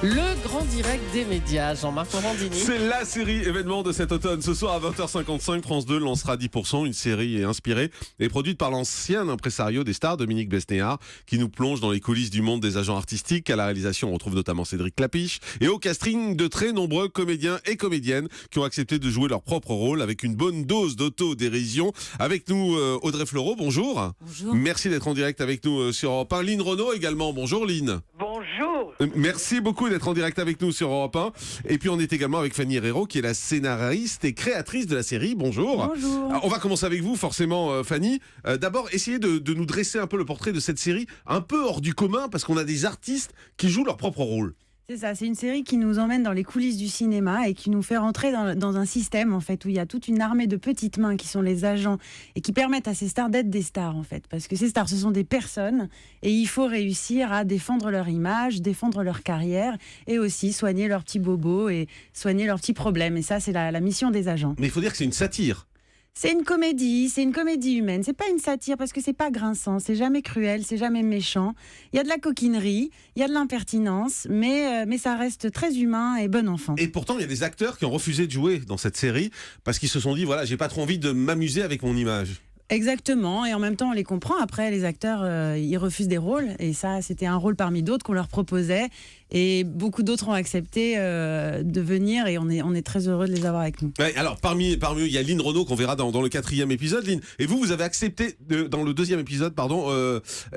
Le grand direct des médias, Jean-Marc Morandini. C'est la série événement de cet automne. Ce soir à 20h55, France 2 lancera 10%. Une série inspirée et produite par l'ancien impresario des stars, Dominique Besnéard, qui nous plonge dans les coulisses du monde des agents artistiques. À la réalisation, on retrouve notamment Cédric Clapiche. Et au casting, de très nombreux comédiens et comédiennes qui ont accepté de jouer leur propre rôle avec une bonne dose d'autodérision. Avec nous, Audrey Fleurot, bonjour. Bonjour. Merci d'être en direct avec nous sur Europe 1. Lynn Renaud également, bonjour Lynn. Bonjour. Merci beaucoup d'être en direct avec nous sur Europe 1. Et puis on est également avec Fanny Herrero, qui est la scénariste et créatrice de la série. Bonjour. Bonjour. Alors, on va commencer avec vous, forcément, Fanny. D'abord, essayez de nous dresser un peu le portrait de cette série, un peu hors du commun, parce qu'on a des artistes qui jouent leur propre rôle. C'est ça, c'est une série qui nous emmène dans les coulisses du cinéma et qui nous fait rentrer dans un système en fait où il y a toute une armée de petites mains qui sont les agents et qui permettent à ces stars d'être des stars en fait. Parce que ces stars, ce sont des personnes et il faut réussir à défendre leur image, défendre leur carrière et aussi soigner leurs petits bobos et soigner leurs petits problèmes. Et ça, c'est la mission des agents. Mais il faut dire que c'est une satire. C'est une comédie humaine. C'est pas une satire parce que c'est pas grinçant, c'est jamais cruel, c'est jamais méchant. Il y a de la coquinerie, il y a de l'impertinence, mais ça reste très humain et bon enfant. Et pourtant, il y a des acteurs qui ont refusé de jouer dans cette série parce qu'ils se sont dit, voilà, j'ai pas trop envie de m'amuser avec mon image. Exactement, et en même temps on les comprend. Après, les acteurs, ils refusent des rôles, et ça, c'était un rôle parmi d'autres qu'on leur proposait, et beaucoup d'autres ont accepté de venir, et on est très heureux de les avoir avec nous. Ouais, alors, parmi eux, il y a Lynn Renaud qu'on verra dans le 4e épisode. Lynn, et vous avez accepté, dans le 2e épisode,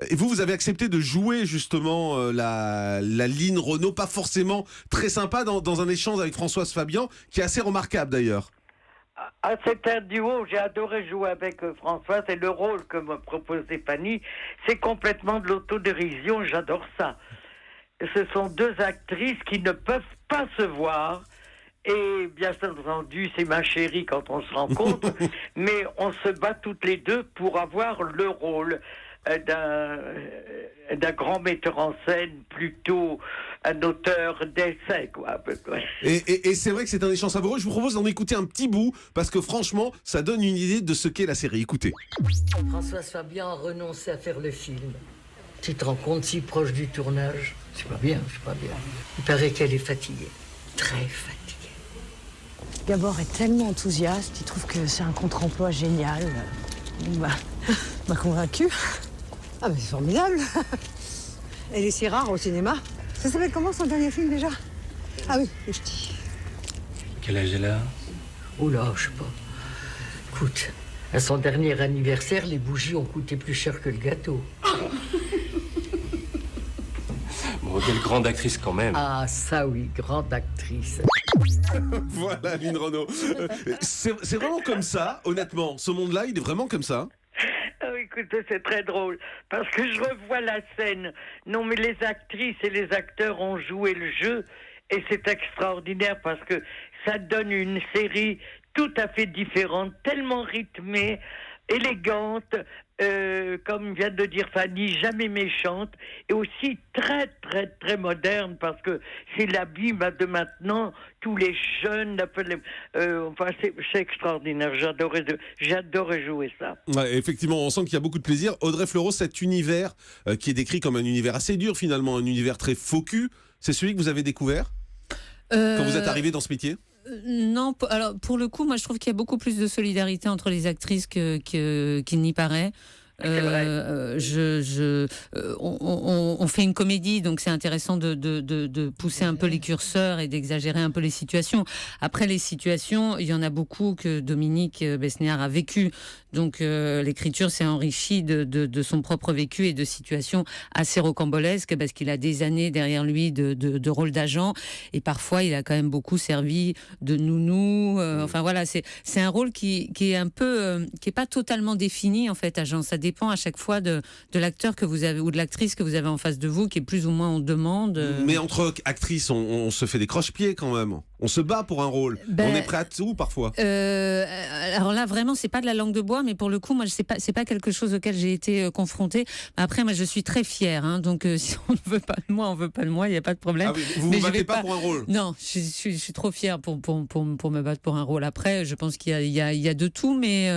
et vous avez accepté de jouer justement la Lynn Renaud, pas forcément très sympa, dans un échange avec Françoise Fabian, qui est assez remarquable d'ailleurs. Ah, c'est un duo, j'ai adoré jouer avec Françoise et le rôle que me proposait Fanny, c'est complètement de l'autodérision, j'adore ça. Ce sont deux actrices qui ne peuvent pas se voir et bien entendu c'est ma chérie quand on se rencontre, mais on se bat toutes les deux pour avoir le rôle d'un grand metteur en scène, plutôt un auteur d'essai, quoi, à peu près. Et c'est vrai que c'est un échange savoureux. Je vous propose d'en écouter un petit bout, parce que franchement, ça donne une idée de ce qu'est la série. Écoutez. Françoise Fabian a renoncé à faire le film. Tu te rends compte, si proche du tournage? C'est pas bien. Il paraît qu'elle est fatiguée. Très fatiguée. Gabor est tellement enthousiaste, il trouve que c'est un contre-emploi génial. Il m'a convaincu. Ah mais c'est formidable. Elle est si rare au cinéma. Ça s'appelle comment son dernier film déjà? Ah oui, les ch'tis. Quel âge elle a? Oh là, je sais pas. Écoute, à son dernier anniversaire, les bougies ont coûté plus cher que le gâteau. Bon, quelle grande actrice quand même. Ah ça oui, grande actrice. Voilà, Lynn Renaud. C'est vraiment comme ça, honnêtement. Ce monde-là, il est vraiment comme ça. Oh, écoutez, c'est très drôle, parce que je revois la scène. Non, mais les actrices et les acteurs ont joué le jeu, et c'est extraordinaire, parce que ça donne une série tout à fait différente, tellement rythmée, élégante, comme vient de dire Fanny, jamais méchante, et aussi très, très, très moderne, parce que c'est l'habit de maintenant, tous les jeunes, c'est extraordinaire, j'adorais jouer ça. Ouais, effectivement, on sent qu'il y a beaucoup de plaisir. Audrey Fleurot, cet univers qui est décrit comme un univers assez dur finalement, un univers très faux cul, c'est celui que vous avez découvert quand vous êtes arrivé dans ce métier? Non, alors pour le coup, moi je trouve qu'il y a beaucoup plus de solidarité entre les actrices qu'il n'y paraît. On fait une comédie, donc c'est intéressant de pousser un peu les curseurs et d'exagérer un peu les situations. Après, les situations, il y en a beaucoup que Dominique Besnéard a vécu. Donc l'écriture s'est enrichie de son propre vécu et de situations assez rocambolesques parce qu'il a des années derrière lui de rôle d'agent et parfois il a quand même beaucoup servi de nounou. Enfin voilà, c'est un rôle qui est un peu qui est pas totalement défini en fait, agent. Ça dépend à chaque fois de l'acteur que vous avez ou de l'actrice que vous avez en face de vous, qui est plus ou moins en demande. Mais entre actrices, on se fait des croche-pieds quand même. On se bat pour un rôle. Ben, On est prêt à tout parfois. Alors là, vraiment, c'est pas de la langue de bois, mais pour le coup, moi, c'est pas quelque chose auquel j'ai été confrontée. Après, moi, je suis très fière, hein, donc si on ne veut pas de moi, on veut pas de moi, il y a pas de problème. Ah oui, vous Mais vous je battez vais pas pour un rôle. Non, je suis trop fière pour me battre pour un rôle. Après, je pense qu'il y a de tout, mais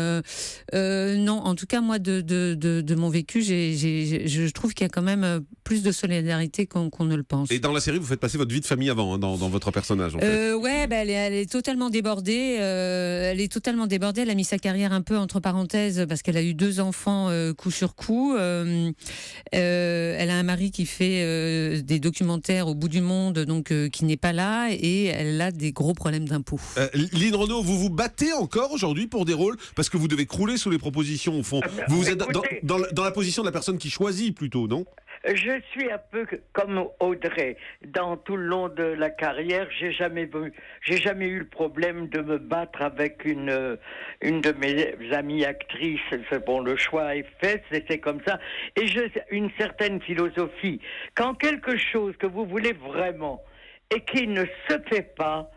non, en tout cas, moi, de mon vécu, je trouve qu'il y a quand même plus de solidarité qu'on ne le pense. Et dans la série, vous faites passer votre vie de famille avant, hein, dans votre personnage. En fait. Ouais, elle est totalement débordée. Elle a mis sa carrière un peu entre parenthèses parce qu'elle a eu 2 enfants coup sur coup. Elle a un mari qui fait des documentaires au bout du monde, donc qui n'est pas là, et elle a des gros problèmes d'impôts. Lynn Renaud, vous vous battez encore aujourd'hui pour des rôles parce que vous devez crouler sous les propositions au fond. Vous êtes dans la position de la personne qui choisit plutôt, non ? Je suis un peu comme Audrey. Dans tout le long de la carrière, j'ai jamais eu le problème de me battre avec une de mes amies actrices. Bon, le choix est fait, c'était comme ça. Et une certaine philosophie. Quand quelque chose que vous voulez vraiment et qui ne se fait pas,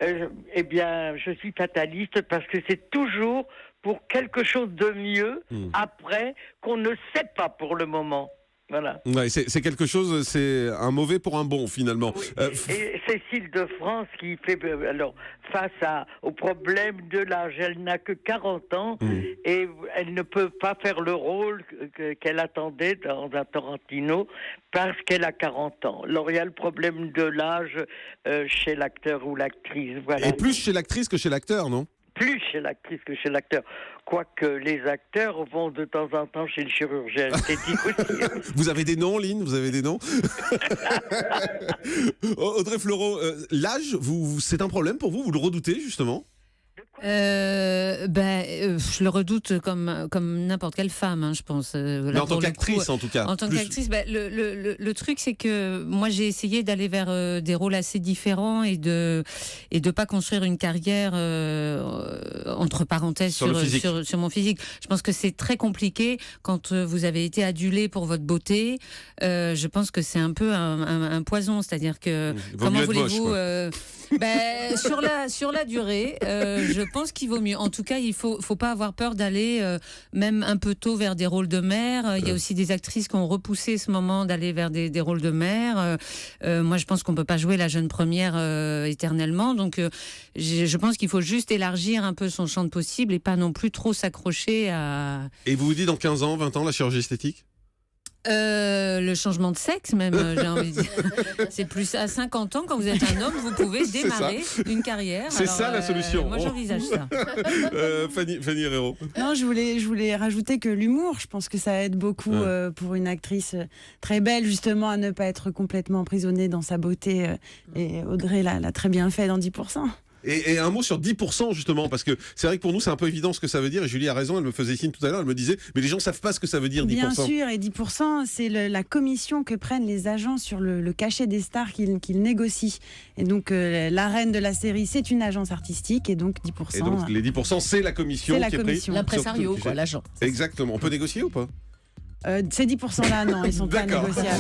eh bien, je suis fataliste parce que c'est toujours pour quelque chose de mieux après qu'on ne sait pas pour le moment. Voilà. Ouais, c'est quelque chose, c'est un mauvais pour un bon finalement. Oui. Et Cécile de France qui fait alors face au problème de l'âge, elle n'a que 40 ans et elle ne peut pas faire le rôle qu'elle attendait dans un Tarantino parce qu'elle a 40 ans. Alors il y a le problème de l'âge chez l'acteur ou l'actrice. Voilà. Et plus chez l'actrice que chez l'acteur, non ? Plus chez l'actrice que chez l'acteur. Quoique les acteurs vont de temps en temps chez le chirurgien esthétique aussi. Vous avez des noms, Lynn ? Vous avez des noms ? Audrey Fleurot, l'âge, c'est un problème pour vous ? Vous le redoutez, justement ? Je le redoute comme n'importe quelle femme, hein, je pense. Mais en tant qu'actrice, en tout cas. En tant qu'actrice, le truc, c'est que moi, j'ai essayé d'aller vers des rôles assez différents et de pas construire une carrière entre parenthèses sur mon physique. Je pense que c'est très compliqué quand vous avez été adulé pour votre beauté. Je pense que c'est un peu un poison, c'est-à-dire que comment voulez-vous sur la durée, je pense qu'il vaut mieux. En tout cas, il faut pas avoir peur d'aller même un peu tôt vers des rôles de mère. Il y a aussi des actrices qui ont repoussé ce moment d'aller vers des rôles de mère. Moi, je pense qu'on peut pas jouer la jeune première éternellement. Donc, je pense qu'il faut juste élargir un peu son champ de possible et pas non plus trop s'accrocher à... Et vous vous dites dans 15 ans, 20 ans, la chirurgie esthétique ? Le changement de sexe même, j'ai envie de dire. C'est plus à 50 ans, quand vous êtes un homme, vous pouvez démarrer une carrière. C'est ça la solution. Moi j'envisage ça. Fanny Herrero. Non, je voulais rajouter que l'humour, je pense que ça aide beaucoup pour une actrice très belle, justement, à ne pas être complètement emprisonnée dans sa beauté. Et Audrey l'a très bien fait dans 10%. Et un mot sur 10% justement, parce que c'est vrai que pour nous c'est un peu évident ce que ça veut dire, et Julie a raison, elle me faisait signe tout à l'heure, elle me disait mais les gens savent pas ce que ça veut dire 10%. Bien sûr, et 10% c'est la commission que prennent les agents sur le cachet des stars qu'ils négocient. Et donc la reine de la série c'est une agence artistique, et donc 10%. Et donc les 10% c'est la commission qui est prise. L'impresario, quoi, l'agent. Exactement, on peut négocier ou pas ? Ces 10% là non, ils sont pas négociables.